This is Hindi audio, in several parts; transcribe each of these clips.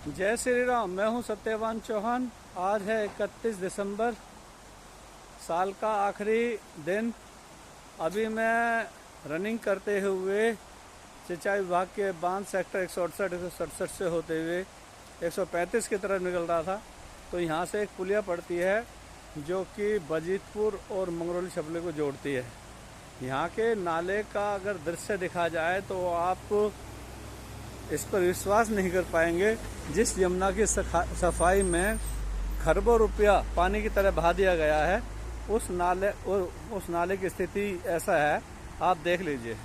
जय श्री राम। मैं हूं सत्यवान चौहान। आज है 31 दिसंबर, साल का आखिरी दिन। अभी मैं रनिंग करते हुए सिंचाई विभाग के बांध सेक्टर 168 से होते हुए 135 की तरफ निकल रहा था। तो यहाँ से एक पुलिया पड़ती है जो कि बजीतपुर और मंगरौली छपले को जोड़ती है। यहाँ के नाले का अगर दृश्य दिखा जाए तो आप इस पर विश्वास नहीं कर पाएंगे। जिस यमुना की सफाई में खरबों रुपया पानी की तरह बहा दिया गया है, उस नाले की स्थिति ऐसा है, आप देख लीजिए।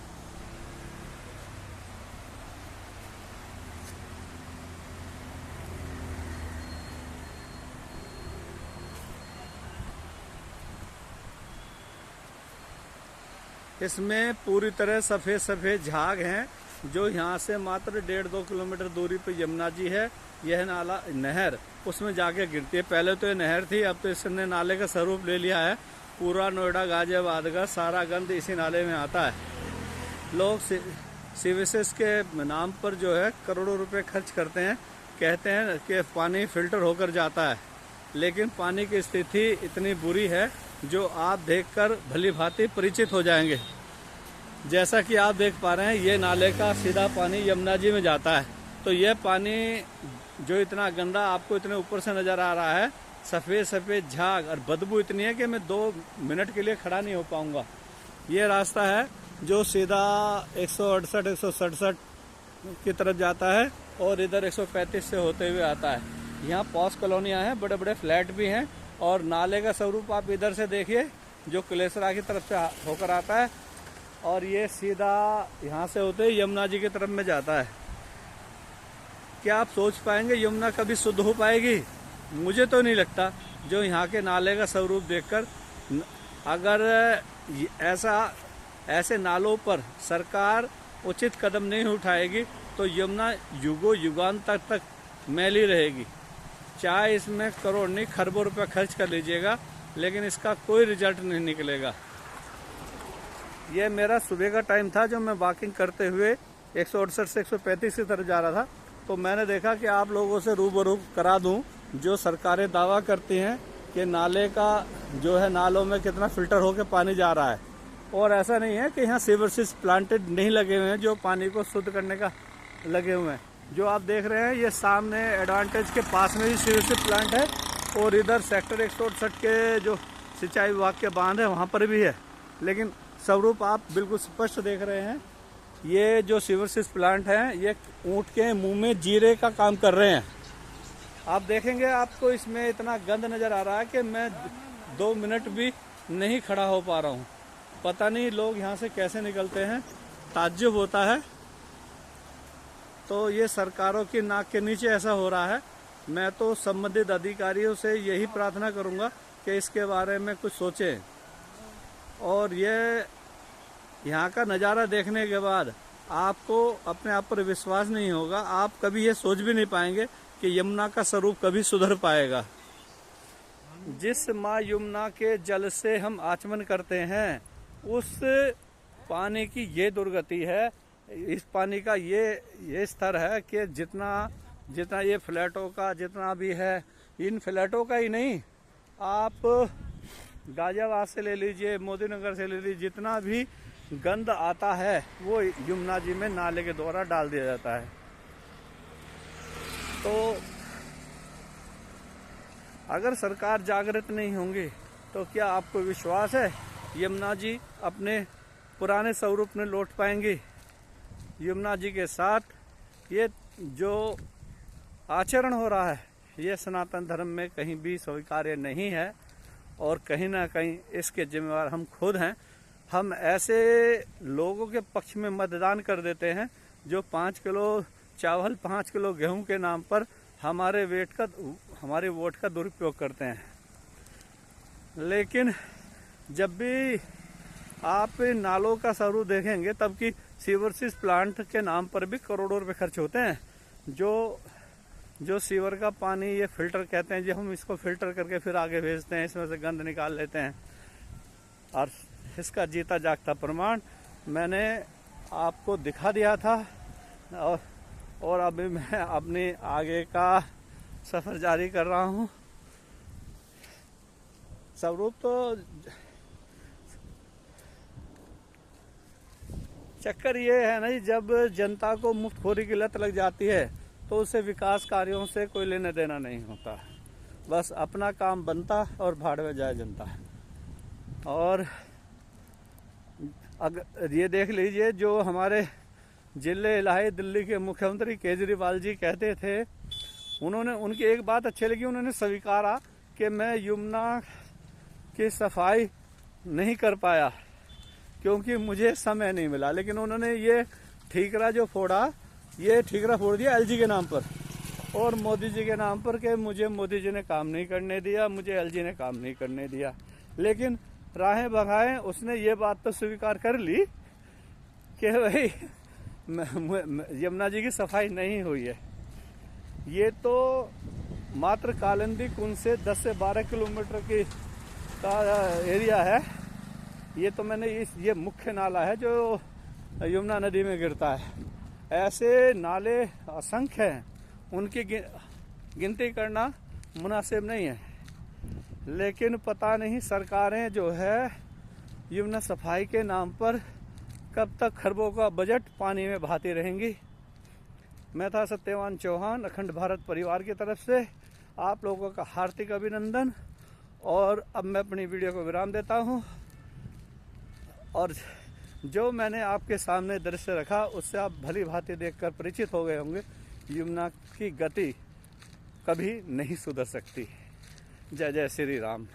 इसमें पूरी तरह सफ़ेद सफ़ेद झाग हैं जो यहाँ से मात्र 1.5-2 किलोमीटर दूरी पर यमुना जी है। यह नाला नहर उसमें जाके गिरती है। पहले तो ये नहर थी, अब तो इसने नाले का स्वरूप ले लिया है। पूरा नोएडा गाजियाबाद का सारा गंद इसी नाले में आता है। लोग सीवेसेस के नाम पर जो है करोड़ों रुपए खर्च करते हैं। कहते हैं कि पानी फिल्टर होकर जाता है, लेकिन पानी की स्थिति इतनी बुरी है जो आप देखकर भली भांति परिचित हो जाएंगे। जैसा कि आप देख पा रहे हैं, ये नाले का सीधा पानी यमुना जी में जाता है। तो ये पानी जो इतना गंदा आपको इतने ऊपर से नज़र आ रहा है, सफ़ेद सफ़ेद झाग और बदबू इतनी है कि मैं 2 मिनट के लिए खड़ा नहीं हो पाऊंगा। ये रास्ता है जो सीधा 168-167 की तरफ जाता है और इधर 135 से होते हुए आता है। यहाँ पॉस कॉलोनियाँ हैं, बड़े बड़े फ्लैट भी हैं। और नाले का स्वरूप आप इधर से देखिए जो कुलेसरा की तरफ से होकर आता है और ये सीधा यहाँ से होते ही यमुना जी की तरफ में जाता है। क्या आप सोच पाएंगे यमुना कभी शुद्ध हो पाएगी? मुझे तो नहीं लगता। जो यहाँ के नाले का स्वरूप देखकर, अगर ऐसे नालों पर सरकार उचित कदम नहीं उठाएगी तो यमुना युगों युगांतर तक मैली रहेगी। चाहे इसमें करोड़ नहीं खरबों रुपए खर्च कर लीजिएगा, लेकिन इसका कोई रिजल्ट नहीं निकलेगा। ये मेरा सुबह का टाइम था जो मैं वॉकिंग करते हुए 168 से 135 की तरफ जा रहा था। तो मैंने देखा कि आप लोगों से रूबरू करा दूं। जो सरकारें दावा करती हैं कि नाले का जो है, नालों में कितना फिल्टर होकर पानी जा रहा है, और ऐसा नहीं है कि यहाँ सीवरेज प्लांटेड नहीं लगे हुए हैं जो पानी को शुद्ध करने का लगे हुए हैं। जो आप देख रहे हैं ये सामने एडवांटेज के पास में ही सीवरेज प्लांट है, और इधर सेक्टर 168 के जो सिंचाई विभाग के बांध है वहाँ पर भी है। लेकिन स्वरूप आप बिल्कुल स्पष्ट देख रहे हैं। ये जो सीवरेज प्लांट हैं ये ऊँट के मुंह में जीरे का काम कर रहे हैं। आप देखेंगे आपको इसमें इतना गंद नज़र आ रहा है कि मैं 2 मिनट भी नहीं खड़ा हो पा रहा हूँ। पता नहीं लोग यहाँ से कैसे निकलते हैं, ताज्जुब होता है। तो ये सरकारों की नाक के नीचे ऐसा हो रहा है। मैं तो संबंधित अधिकारियों से यही प्रार्थना करूँगा कि इसके बारे में कुछ सोचें। और ये यहाँ का नज़ारा देखने के बाद आपको अपने आप पर विश्वास नहीं होगा। आप कभी ये सोच भी नहीं पाएंगे कि यमुना का स्वरूप कभी सुधर पाएगा। जिस माँ यमुना के जल से हम आचमन करते हैं, उस पानी की ये दुर्गति है। इस पानी का ये स्तर है कि जितना ये फ्लैटों का जितना भी है, इन फ्लैटों का ही नहीं, आप गाजियाबाद से ले लीजिए, मोदी नगर से ले लीजिए, जितना भी गंद आता है वो यमुना जी में नाले के द्वारा डाल दिया जाता है। तो अगर सरकार जागृत नहीं होंगी तो क्या आपको विश्वास है यमुना जी अपने पुराने स्वरूप में लौट पाएंगी? यमुना जी के साथ ये जो आचरण हो रहा है, ये सनातन धर्म में कहीं भी स्वीकार्य नहीं है, और कहीं ना कहीं इसके जिम्मेवार हम खुद हैं। हम ऐसे लोगों के पक्ष में मतदान कर देते हैं जो 5 किलो चावल 5 किलो गेहूं के नाम पर हमारे वोट का दुरुपयोग करते हैं। लेकिन जब भी आप नालों का स्वरूप देखेंगे, तब कि सीवरेज प्लांट के नाम पर भी करोड़ों रुपए खर्च होते हैं। जो सीवर का पानी ये फिल्टर कहते हैं, जो हम इसको फिल्टर करके फिर आगे भेजते हैं, इसमें से गंद निकाल लेते हैं। और इसका जीता जागता प्रमाण मैंने आपको दिखा दिया था। और और अभी मैं अपने आगे का सफ़र जारी कर रहा हूँ। स्वरूप तो चक्कर ये है ना जी, जब जनता को मुफ्तखोरी की लत लग जाती है तो उससे विकास कार्यों से कोई लेना देना नहीं होता, बस अपना काम बनता और भाड़ में जाए जनता। और अगर ये देख लीजिए, जो हमारे जिले इलाही दिल्ली के मुख्यमंत्री केजरीवाल जी कहते थे, उन्होंने उनकी एक बात अच्छी लगी, उन्होंने स्वीकारा कि मैं यमुना की सफाई नहीं कर पाया क्योंकि मुझे समय नहीं मिला। लेकिन उन्होंने ये ठीकरा जो फोड़ा, ये ठीकरा फोड़ दिया एलजी के नाम पर और मोदी जी के नाम पर कि मुझे मोदी जी ने काम नहीं करने दिया, मुझे एलजी ने काम नहीं करने दिया। लेकिन राहें बगाएं उसने ये बात तो स्वीकार कर ली कि भाई यमुना जी की सफाई नहीं हुई है। ये तो मात्र कालिंदी कुंड से 10 से 12 किलोमीटर की का एरिया है। ये तो मैंने ये मुख्य नाला है जो यमुना नदी में गिरता है। ऐसे नाले असंख्य हैं, उनकी गिनती करना मुनासिब नहीं है। लेकिन पता नहीं सरकारें जो है यमुना सफाई के नाम पर कब तक खरबों का बजट पानी में बहाती रहेंगी। मैं था सत्यवान चौहान, अखंड भारत परिवार की तरफ से आप लोगों का हार्दिक अभिनंदन। और अब मैं अपनी वीडियो को विराम देता हूं। और जो मैंने आपके सामने दृश्य रखा उससे आप भली भांति देखकर परिचित हो गए होंगे, यमुना की गति कभी नहीं सुधर सकती। जय जय श्री राम।